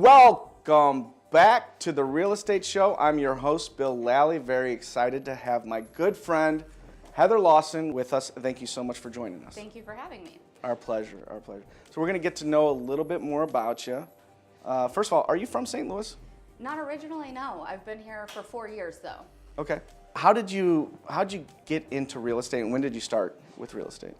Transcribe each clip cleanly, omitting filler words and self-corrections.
Welcome back to the Real Estate Show. I'm your host, Bill Lally. Very excited to have my good friend, Heather Lawson, with us. Thank you so much for joining us. Thank you for having me. Our pleasure, our pleasure. So we're going to get to know a little bit more about you. First of all, are you from St. Louis? Not originally, no. I've been here for 4 years, though. Okay. How'd you get into real estate, and when did you start with real estate?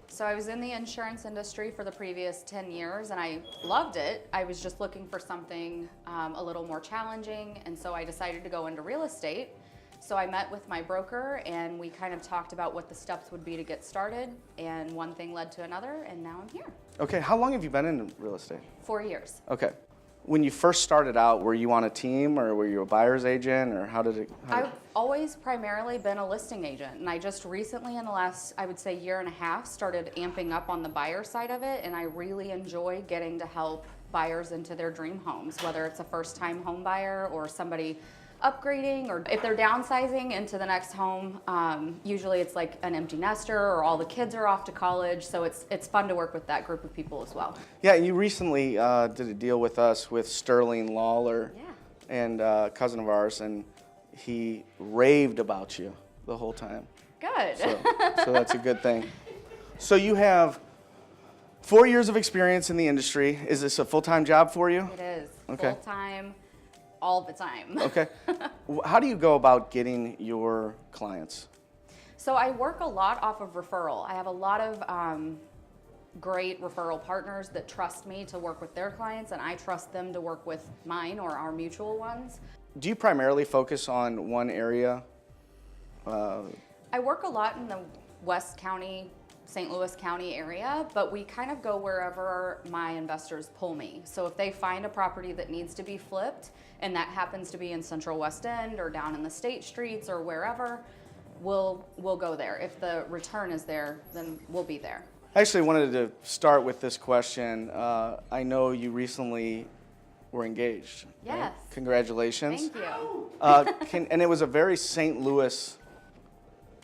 So I was in the insurance industry for the previous 10 years, and I loved it. I was just looking for something a little more challenging, and so I decided to go into real estate. So I met with my broker, and we kind of talked about what the steps would be to get started, and one thing led to another, and now I'm here. Okay, how long have you been in real estate? 4 years. Okay. When you first started out, were you on a team, or were you a buyer's agent, or how did it? I've always primarily been a listing agent, and I just recently, in the last, I would say, year and a half, started amping up on the buyer side of it, and I really enjoy getting to help buyers into their dream homes, whether it's a first-time home buyer or somebody upgrading, or if they're downsizing into the next home. Usually it's like an empty nester, or all the kids are off to college, so it's fun to work with that group of people as well. Yeah, you recently did a deal with us with Sterling Lawler, Yeah. and a cousin of ours, and he raved about you the whole time. Good. So that's a good thing. So you have 4 years of experience in the industry. Is this a full-time job for you? It is. Okay. Full-time, all the time. Okay. How do you go about getting your clients? So I work a lot off of referral. I have a lot of great referral partners that trust me to work with their clients, and I trust them to work with mine or our mutual ones. Do you primarily focus on one area? I work a lot in the West County, St. Louis County area, but we kind of go wherever my investors pull me. So if they find a property that needs to be flipped, and that happens to be in Central West End or down in the State Streets or wherever, we'll go there. If the return is there, then we'll be there. I actually wanted to start with this question. I know you recently were engaged. Yes. Right? Congratulations. Thank you. And it was a very St. Louis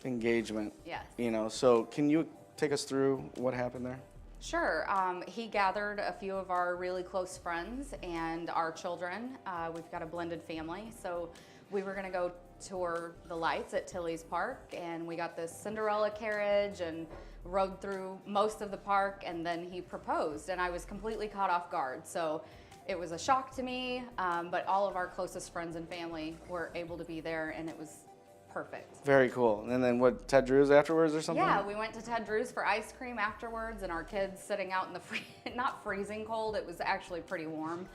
engagement. Yes. You know, so can you take us through what happened there? Sure. He gathered a few of our really close friends and our children. We've got a blended family, so we were going to go tour the lights at Tilly's Park, and we got this Cinderella carriage and rode through most of the park, and then he proposed, and I was completely caught off guard. So it was a shock to me, but all of our closest friends and family were able to be there, and it was perfect. Very cool. And then what, Ted Drew's afterwards or something? Yeah, we went to Ted Drew's for ice cream afterwards, and our kids sitting out in the not freezing cold. It was actually pretty warm,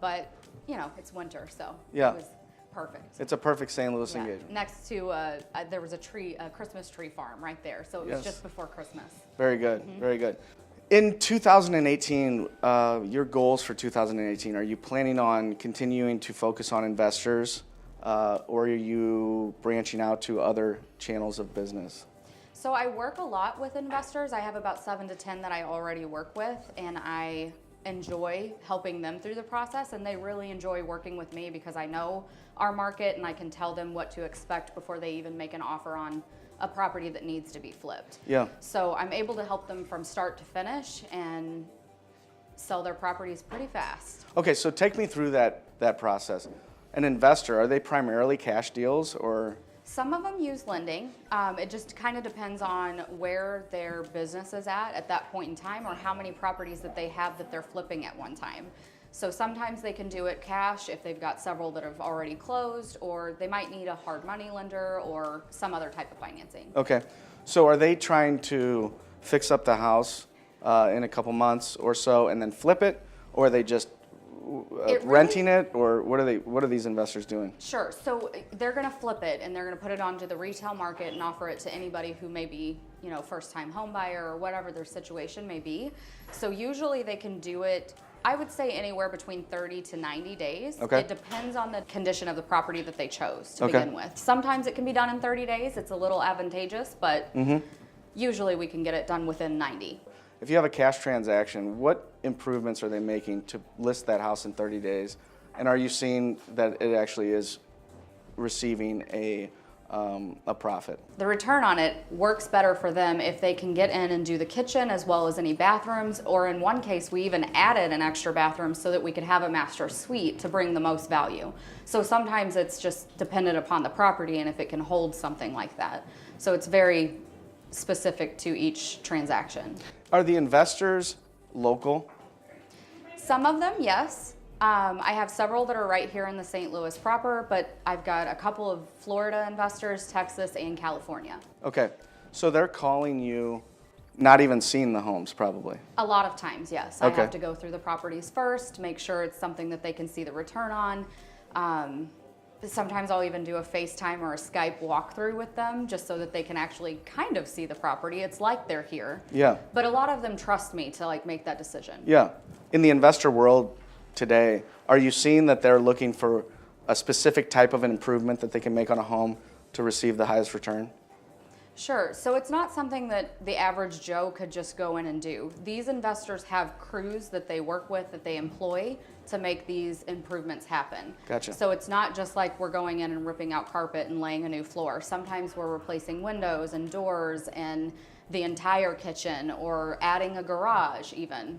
but you know, it's winter, so Yeah. it was perfect. It's a perfect St. Louis Yeah. engagement. Next to there was a Christmas tree farm right there, so it was Yes. just before Christmas. Very good, very good. In 2018, your goals for 2018, are you planning on continuing to focus on investors, or are you branching out to other channels of business? So I work a lot with investors. I have about 7 to 10 that I already work with, and I enjoy helping them through the process, and they really enjoy working with me because I know our market and I can tell them what to expect before they even make an offer on a property that needs to be flipped. Yeah. So I'm able to help them from start to finish and sell their properties pretty fast. Okay, so take me through that process. An investor, are they primarily cash deals, or? Some of them use lending. It just kind of depends on where their business is at that point in time, or how many properties that they have that they're flipping at one time. So sometimes they can do it cash if they've got several that have already closed, or they might need a hard money lender or some other type of financing. Okay, so are they trying to fix up the house in a couple months or so and then flip it, or are they just renting it, or what are these investors doing? Sure. So they're going to flip it, and they're going to put it onto the retail market and offer it to anybody who may be, you know, first-time home buyer or whatever their situation may be. So usually they can do it, I would say, anywhere between 30 to 90 days. Okay. It depends on the condition of the property that they chose to Okay. begin with. Sometimes it can be done in 30 days. It's a little advantageous, but usually we can get it done within 90. If you have a cash transaction, what improvements are they making to list that house in 30 days? And are you seeing that it actually is receiving a a profit. The return on it works better for them if they can get in and do the kitchen as well as any bathrooms, or in one case we even added an extra bathroom so that we could have a master suite to bring the most value. So sometimes it's just dependent upon the property and if it can hold something like that. So it's very specific to each transaction. Are the investors local? Some of them, yes. I have several that are right here in the St. Louis proper, but I've got a couple of Florida investors, Texas, and California. Okay, so they're calling you, not even seeing the homes probably. A lot of times, yes. Okay. I have to go through the properties first, make sure it's something that they can see the return on. Sometimes I'll even do a FaceTime or a Skype walkthrough with them just so that they can actually kind of see the property. It's like they're here. Yeah. But a lot of them trust me to like make that decision. Yeah. In the investor world today, are you seeing that they're looking for a specific type of an improvement that they can make on a home to receive the highest return? Sure. So it's not something that the average Joe could just go in and do. These investors have crews that they work with, that they employ to make these improvements happen. Gotcha. So it's not just like we're going in and ripping out carpet and laying a new floor. Sometimes we're replacing windows and doors and the entire kitchen, or adding a garage even,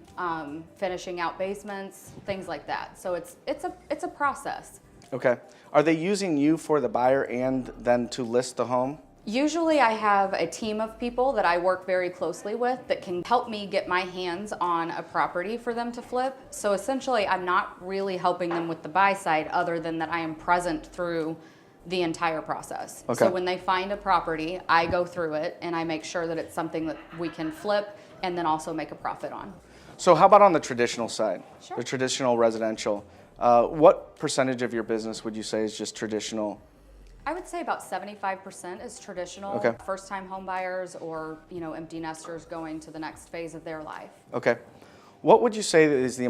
finishing out basements, things like that. So it's a process. Okay. Are they using you for the buyer and then to list the home? Usually I have a team of people that I work very closely with that can help me get my hands on a property for them to flip. So essentially I'm not really helping them with the buy side other than that I am present through the entire process. Okay. So when they find a property, I go through it and I make sure that it's something that we can flip and then also make a profit on. So how about on the traditional side? Sure. The traditional residential. What percentage of your business would you say is just traditional? I would say about 75% is traditional, Okay. first-time home buyers or empty nesters going to the next phase of their life. Okay. What would you say is the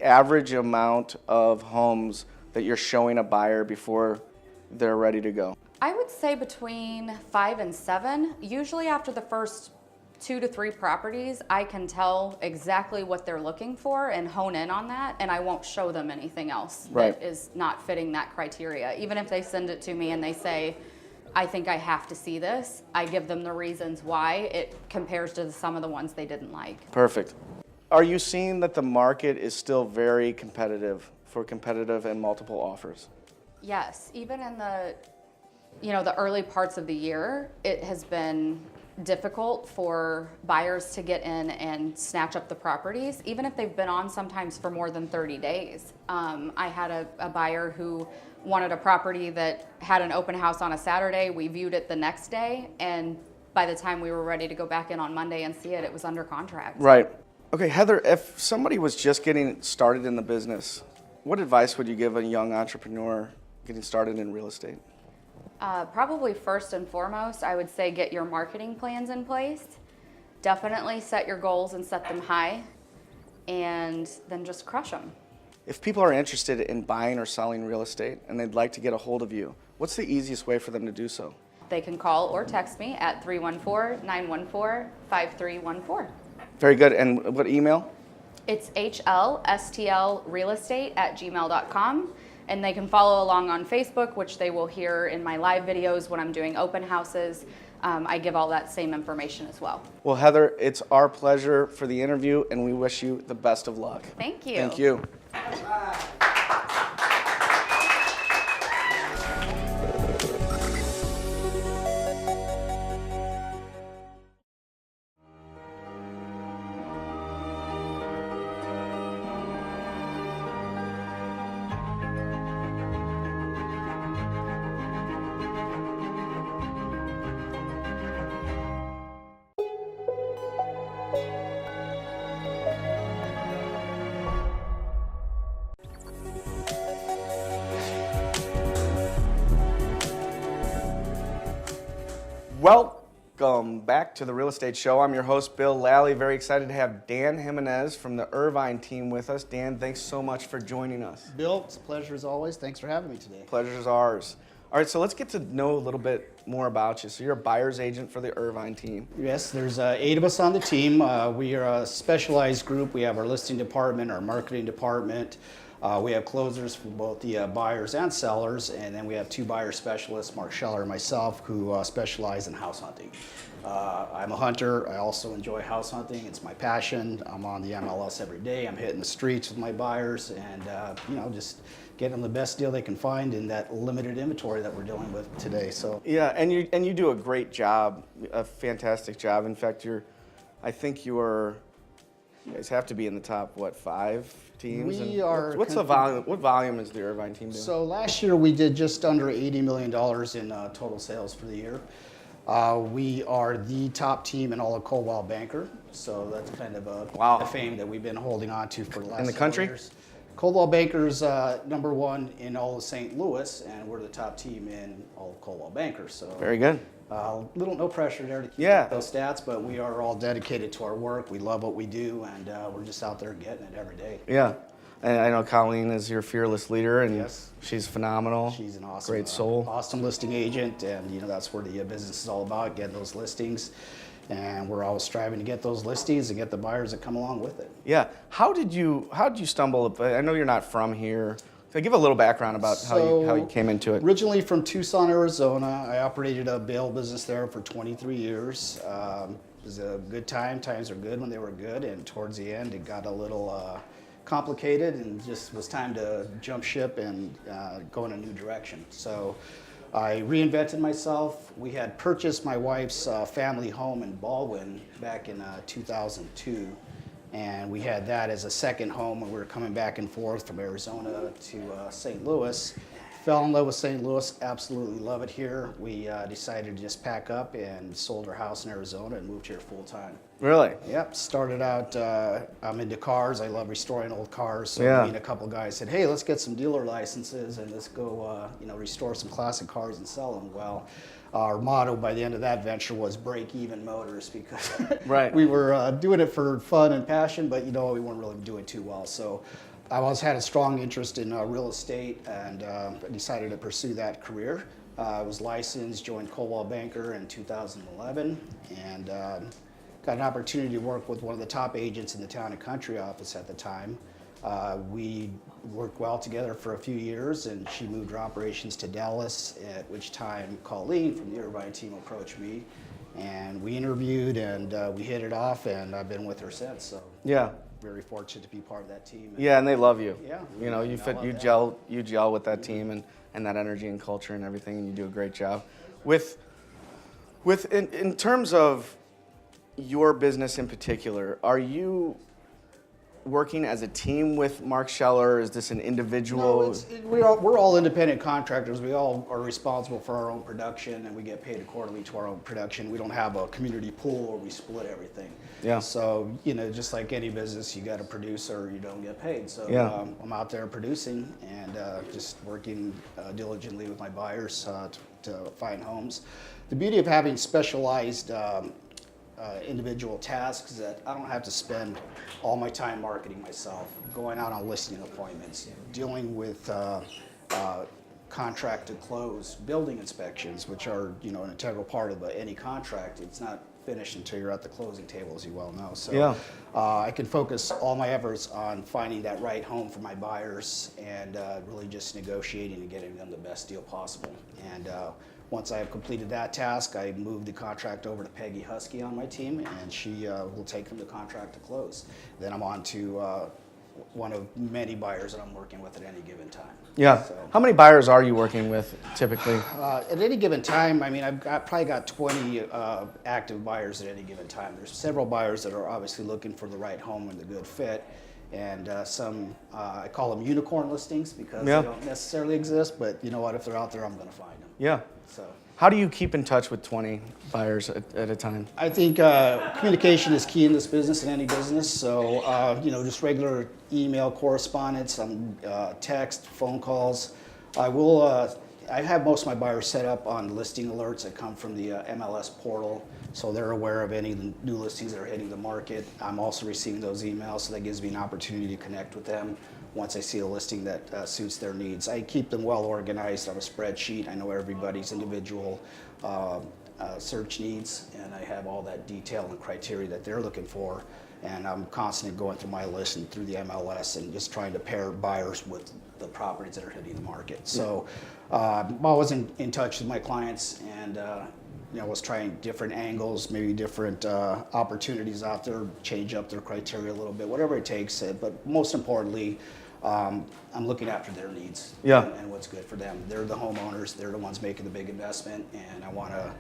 average amount of homes that you're showing a buyer before they're ready to go? I would say between 5 and 7. Usually after the first 2 to 3 properties, I can tell exactly what they're looking for and hone in on that, and I won't show them anything else Right. that is not fitting that criteria. Even if they send it to me and they say, I think I have to see this, I give them the reasons why it compares to some of the ones they didn't like. Perfect. Are you seeing that the market is still very competitive for competitive and multiple offers? Yes, even in the early parts of the year, it has been difficult for buyers to get in and snatch up the properties, even if they've been on sometimes for more than 30 days. I had a buyer who wanted a property that had an open house on a Saturday. We viewed it the next day, and by the time we were ready to go back in on Monday and see it, it was under contract. Right. Okay, Heather, if somebody was just getting started in the business, what advice would you give a young entrepreneur getting started in real estate? Probably first and foremost, I would say get your marketing plans in place. Definitely set your goals and set them high, and then just crush them. If people are interested in buying or selling real estate and they'd like to get a hold of you, what's the easiest way for them to do so? They can call or text me at 314-914-5314. Very good. And what email? It's hlstlrealestate@gmail.com. And they can follow along on Facebook, which they will hear in my live videos when I'm doing open houses. I give all that same information as well. Well, Heather, it's our pleasure for the interview, and we wish you the best of luck. Thank you. Thank you. Welcome back to the Real Estate Show. I'm your host, Bill Lally. Very excited to have Dan Jimenez from the Irvine team with us. Dan, thanks so much for joining us. Bill, it's a pleasure as always. Thanks for having me today. Pleasure's ours. All right, so let's get to know a little bit more about you. So you're a buyer's agent for the Irvine team. Yes, there's 8 of us on the team. We are a specialized group. We have our listing department, our marketing department, We have closers for both the buyers and sellers, and then we have 2 buyer specialists, Mark Scheller and myself, who specialize in house hunting. I'm a hunter. I also enjoy house hunting. It's my passion. I'm on the MLS every day. I'm hitting the streets with my buyers and, just getting them the best deal they can find in that limited inventory that we're dealing with today. So Yeah, and you do a great job, a fantastic job. In fact, I think you guys have to be in the top 5 teams. We And are What's the volume? What volume is the Irvine team doing? So last year we did just under $80 million in total sales for the year. We are the top team in all of Coldwell Banker, so that's kind of Wow. a fame that we've been holding on to for the last In the several country? years. Coldwell Banker's number 1 in all of St. Louis, and we're the top team in all of Coldwell Banker. So Very good. no pressure there to keep Yeah. up those stats, but we are all dedicated to our work. We love what we do, and we're just out there getting it every day. Yeah, and I know Colleen is your fearless leader, and Yes. she's phenomenal. She's an awesome, great soul. awesome listing agent, and that's where the business is all about, getting those listings. And we're always striving to get those listings and get the buyers that come along with it. Yeah. How did you stumble? I know you're not from here. So give a little background about how you came into it. Originally from Tucson, Arizona, I operated a bail business there for 23 years. It was a good time. Times are good when they were good, and towards the end, it got a little complicated, and just was time to jump ship and go in a new direction. So I reinvented myself. We had purchased my wife's family home in Baldwin back in 2002. And we had that as a second home when we were coming back and forth from Arizona to St. Louis. Fell in love with St. Louis, absolutely love it here. We decided to just pack up and sold our house in Arizona and moved here full time. Really? Yep, started out, I'm into cars. I love restoring old cars. So Yeah. me and a couple guys said, hey, let's get some dealer licenses and let's go, restore some classic cars and sell them. Well, our motto by the end of that venture was break even motors, because Right. we were doing it for fun and passion, but we weren't really doing too well. So I always had a strong interest in real estate, and decided to pursue that career. I was licensed, joined Coldwell Banker in 2011, and got an opportunity to work with one of the top agents in the Town and Country office at the time. We worked well together for a few years, and she moved her operations to Dallas, at which time Colleen from the Irvine team approached me, and we interviewed, and we hit it off, and I've been with her since. So Yeah. very fortunate to be part of that team. Yeah, and they love you. Yeah. You know, I love you that. gel with that team and that energy and culture and everything, and you do a great job. In terms of your business in particular, are you working as a team with Mark Scheller? Is this an individual? We're all independent contractors. We all are responsible for our own production, and we get paid accordingly to our own production. We don't have a community pool where we split everything. Yeah. So, just like any business, you got to produce or you don't get paid. So Yeah. I'm out there producing and just working diligently with my buyers to find homes. The beauty of having specialized individual tasks is that I don't have to spend all my time marketing myself, going out on listing appointments, dealing with contract to close, building inspections, which are an integral part of any contract. It's not finished until you're at the closing table, as you well know. So Yeah. I can focus all my efforts on finding that right home for my buyers and really just negotiating and getting them the best deal possible. And once I have completed that task, I move the contract over to Peggy Husky on my team, and she will take them to contract to close. Then I'm on to one of many buyers that I'm working with at any given time. Yeah. So, How many buyers are you working with typically? at any given time, I've probably got 20 active buyers at any given time. There's several buyers that are obviously looking for the right home and the good fit, and some I call them unicorn listings because Yeah. they don't necessarily exist. But you know what? If they're out there, I'm going to find them. Yeah. So. How do you keep in touch with 20 buyers at a time? I think communication is key in this business, in any business. So, just regular email correspondence, text, phone calls. I have most of my buyers set up on listing alerts that come from the MLS portal, so they're aware of any of the new listings that are hitting the market. I'm also receiving those emails, so that gives me an opportunity to connect with them once I see a listing that suits their needs. I keep them well organized on a spreadsheet. I know everybody's individual search needs, and I have all that detail and criteria that they're looking for. And I'm constantly going through my list and through the MLS and just trying to pair buyers with the properties that are hitting the market. So I'm always in touch with my clients, and was trying different angles, maybe different opportunities out there, change up their criteria a little bit, whatever it takes. But most importantly, I'm looking after their needs and what's good for them. They're the homeowners, they're the ones making the big investment, and I want to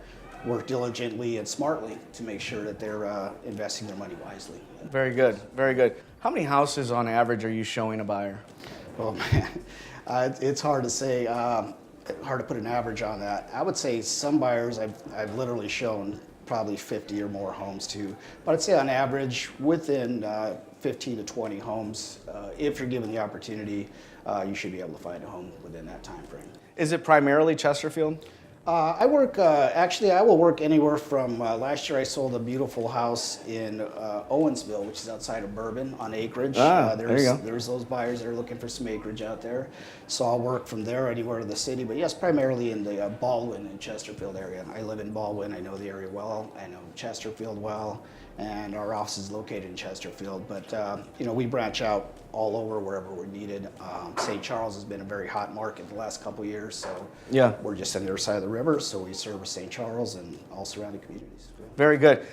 work diligently and smartly to make sure that they're investing their money wisely. Very good, very good. How many houses on average are you showing a buyer? Oh man, it's hard to say, hard to put an average on that. I would say some buyers I've literally shown probably 50 or more homes to, but I'd say on average within 15 to 20 homes, if you're given the opportunity, you should be able to find a home within that time frame. Is it primarily Chesterfield? I work, actually I will work anywhere from, last year I sold a beautiful house in Owensville, which is outside of Bourbon on acreage. There you go. There's those buyers that are looking for some acreage out there. So I'll work from there anywhere to the city, but yes, primarily in the Baldwin and Chesterfield area. I live in Baldwin, I know the area well, I know Chesterfield well, and our office is located in Chesterfield. But we branch out all over wherever we're needed. St. Charles has been a very hot market the last couple of years, so we're just on the other side of the river, so we service St. Charles and all surrounding communities. Very good.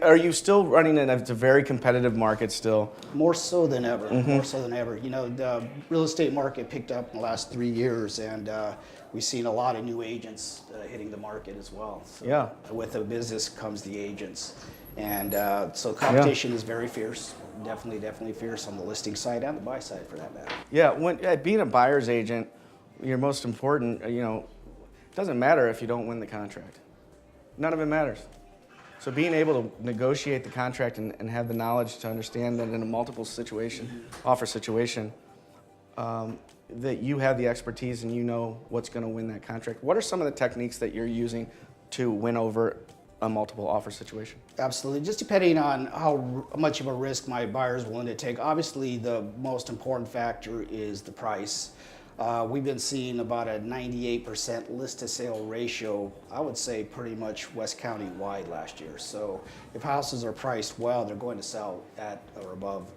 Are you still running in? It's a very competitive market still. More so than ever. More so than ever. The real estate market picked up in the last 3 years, and we've seen a lot of new agents hitting the market as well. So with the business comes the agents, and so competition is very fierce. Definitely fierce on the listing side and the buy side, for that matter. Yeah, being a buyer's agent, your most important. It doesn't matter if you don't win the contract. None of it matters. So being able to negotiate the contract and have the knowledge to understand that in a multiple offer situation, that you have the expertise and you know what's going to win that contract. What are some of the techniques that you're using to win over a multiple offer situation? Absolutely. Just depending on how much of a risk my buyer is willing to take. Obviously, the most important factor is the price. We've been seeing about a 98% list to sale ratio, I would say pretty much West County wide last year. So if houses are priced well, they're going to sell at or above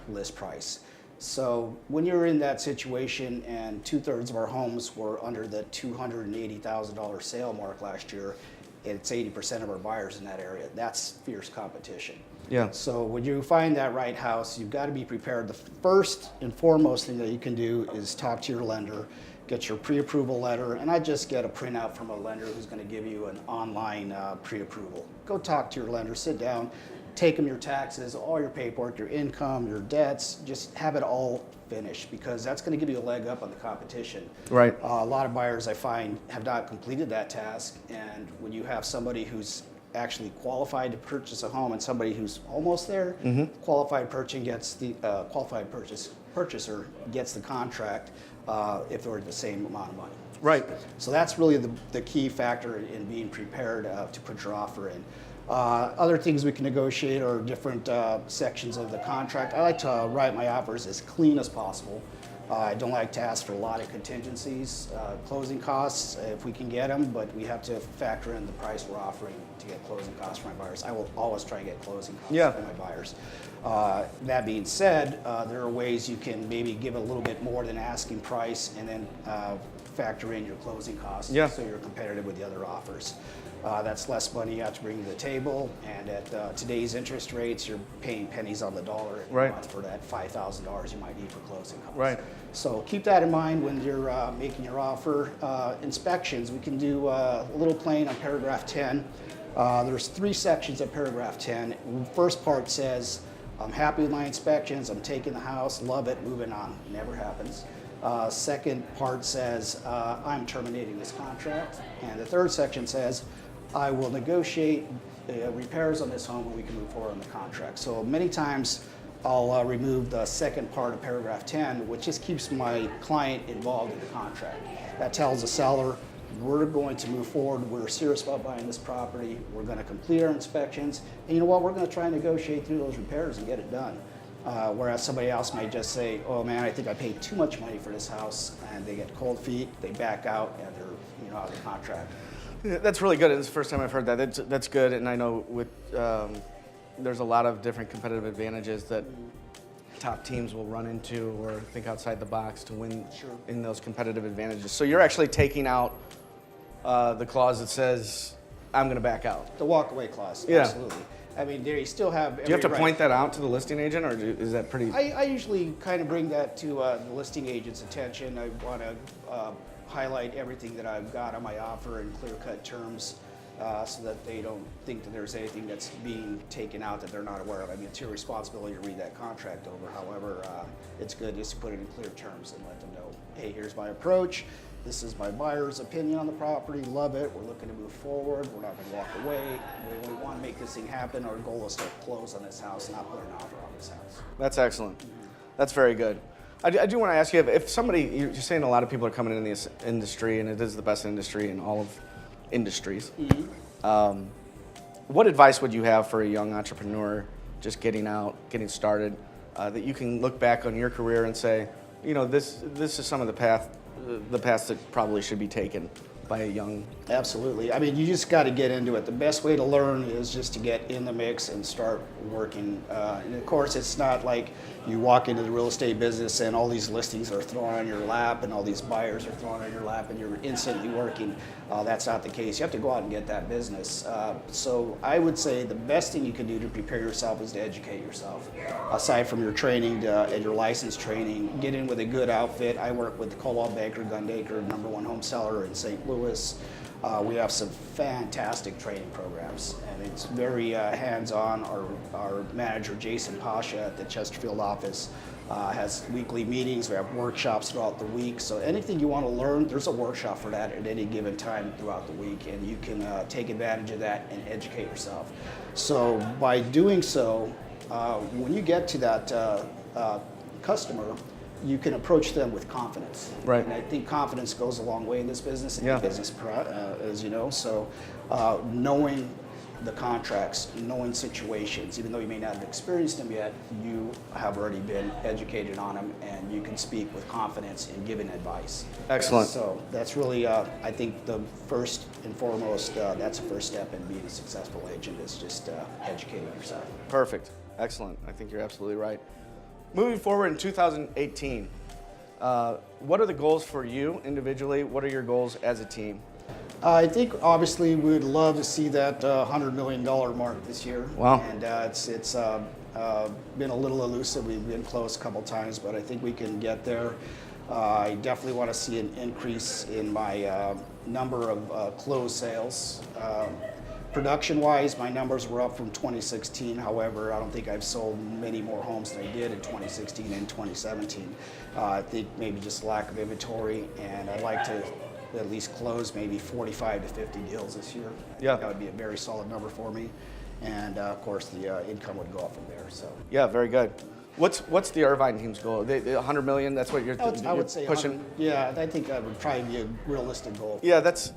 list price. So when you're in that situation, and 2/3 of our homes were under the $280,000 sale mark last year, it's 80% of our buyers in that area. That's fierce competition. Yeah. So when you find that right house, you've got to be prepared. The first and foremost thing that you can do is talk to your lender, get your pre-approval letter, and I just get a printout from a lender who's going to give you an online pre-approval. Go talk to your lender, sit down, take them your taxes, all your paperwork, your income, your debts, just have it all finished, because that's going to give you a leg up on the competition. Right. A lot of buyers I find have not completed that task, and when you have somebody who's actually qualified to purchase a home and somebody who's almost there, qualified purchaser gets the contract if they're the same amount of money. Right. So that's really the key factor in being prepared to put your offer in. Other things we can negotiate are different sections of the contract. I like to write my offers as clean as possible. I don't like to ask for a lot of contingencies, closing costs if we can get them, but we have to factor in the price we're offering to get closing costs for my buyers. I will always try and get closing costs for my buyers. That being said, there are ways you can maybe give a little bit more than asking price, and then factor in your closing costs so you're competitive with the other offers. That's less money you have to bring to the table, and at today's interest rates, you're paying pennies on the dollar for that $5,000 you might need for closing costs. Right. So keep that in mind when you're making your offer. Inspections, we can do a little playing on paragraph 10. There's 3 sections of paragraph 10. First part says, I'm happy with my inspections, I'm taking the house, love it, moving on. Never happens. Second part says, I'm terminating this contract. And the third section says, I will negotiate repairs on this home and we can move forward on the contract. So many times I'll remove the second part of paragraph 10, which just keeps my client involved in the contract. That tells the seller, we're going to move forward, we're serious about buying this property, we're going to complete our inspections, and you know what, we're going to try and negotiate through those repairs and get it done. Whereas somebody else might just say, oh man, I think I paid too much money for this house, and they get cold feet, they back out, and they're out of the contract. That's really good. It's the first time I've heard that. That's good, and I know with there's a lot of different competitive advantages that top teams will run into or think outside the box to win in those competitive advantages. So you're actually taking out the clause that says, I'm going to back out. The walk-away clause, Yeah. absolutely. I mean, they still have. Do you have to point that out to the listing agent, or is that pretty? I usually kind of bring that to the listing agent's attention. I want to highlight everything that I've got on my offer in clear-cut terms, so that they don't think that there's anything that's being taken out that they're not aware of. I mean, it's your responsibility to read that contract over. However, it's good just to put it in clear terms and let them know, hey, here's my approach. This is my buyer's opinion on the property. Love it. We're looking to move forward. We're not going to walk away. We want to make this thing happen. Our goal is to close on this house, not put an offer on this house. That's excellent. That's very good. I do want to ask you, if somebody, you're saying a lot of people are coming in this industry, and it is the best industry in all of industries. What advice would you have for a young entrepreneur just getting out, getting started, that you can look back on your career and say, you know, this is some of the paths that probably should be taken by a young. Absolutely. I mean, you just got to get into it. The best way to learn is just to get in the mix and start working. And of course, it's not like you walk into the real estate business and all these listings are thrown on your lap and all these buyers are thrown on your lap and you're instantly working. That's not the case. You have to go out and get that business. So I would say the best thing you can do to prepare yourself is to educate yourself. Aside from your training and your license training, get in with a good outfit. I work with Coldwell Banker Gundaker, #1 home seller in St. Louis. We have some fantastic training programs, and it's very hands-on. Our manager, Jason Pasha, at the Chesterfield office has weekly meetings. We have workshops throughout the week. So anything you want to learn, there's a workshop for that at any given time throughout the week, and you can take advantage of that and educate yourself. So by doing so, when you get to that customer, you can approach them with confidence. Right. And I think confidence goes a long way in this business, Yeah. as you know. So knowing the contracts, knowing situations, even though you may not have experienced them yet, you have already been educated on them, and you can speak with confidence in giving advice. Excellent. So that's really, I think, the first and foremost, that's the first step in being a successful agent, is just educating yourself. Perfect. Excellent. I think you're absolutely right. Moving forward in 2018, what are the goals for you individually? What are your goals as a team? I think obviously we would love to see that $100 million mark this year. Wow. And it's been a little elusive. We've been close a couple times, but I think we can get there. I definitely want to see an increase in my number of closed sales. Production-wise, my numbers were up from 2016. However, I don't think I've sold many more homes than I did in 2016 and 2017. I think maybe just lack of inventory, and I'd like to at least close maybe 45 to 50 deals this year. I Yeah. think that would be a very solid number for me, and of course the income would go up from there. So Yeah, very good. What's the Irvine team's goal? The 100 million. That's what you're, I would say pushing. 100. Yeah, I think that would probably be a realistic goal. Yeah, that's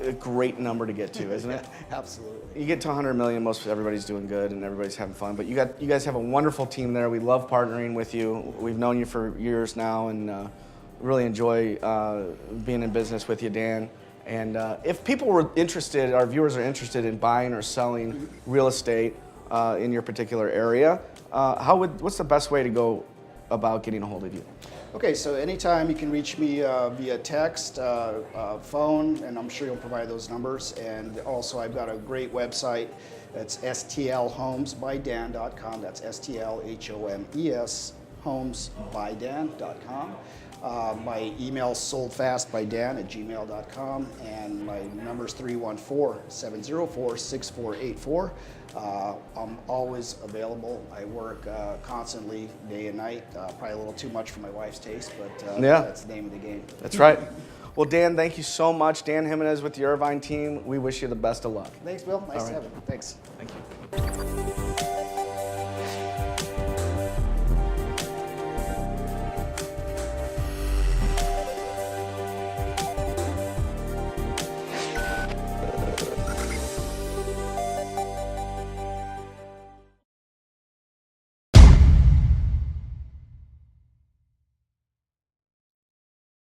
a great number to get to, isn't it? Absolutely. You get to 100 million, most everybody's doing good and everybody's having fun. But you guys have a wonderful team there. We love partnering with you. We've known you for years now, and really enjoy being in business with you, Dan. And if people were interested, our viewers are interested in buying or selling real estate in your particular area, what's the best way to go about getting a hold of you? Okay, so anytime you can reach me via text, phone, and I'm sure you'll provide those numbers. And also, I've got a great website. It's stlhomesbydan.com. That's STLHOMES homesbydan.com. My email is soldfastbydan@gmail.com, and my number is 314-704-6484. I'm always available. I work constantly, day and night. Probably a little too much for my wife's taste, but Yeah. that's the name of the game. That's right. Well, Dan, thank you so much. Dan Jimenez with the Irvine team. We wish you the best of luck. Thanks, Bill. Nice All to right. have you. Thanks. Thank you.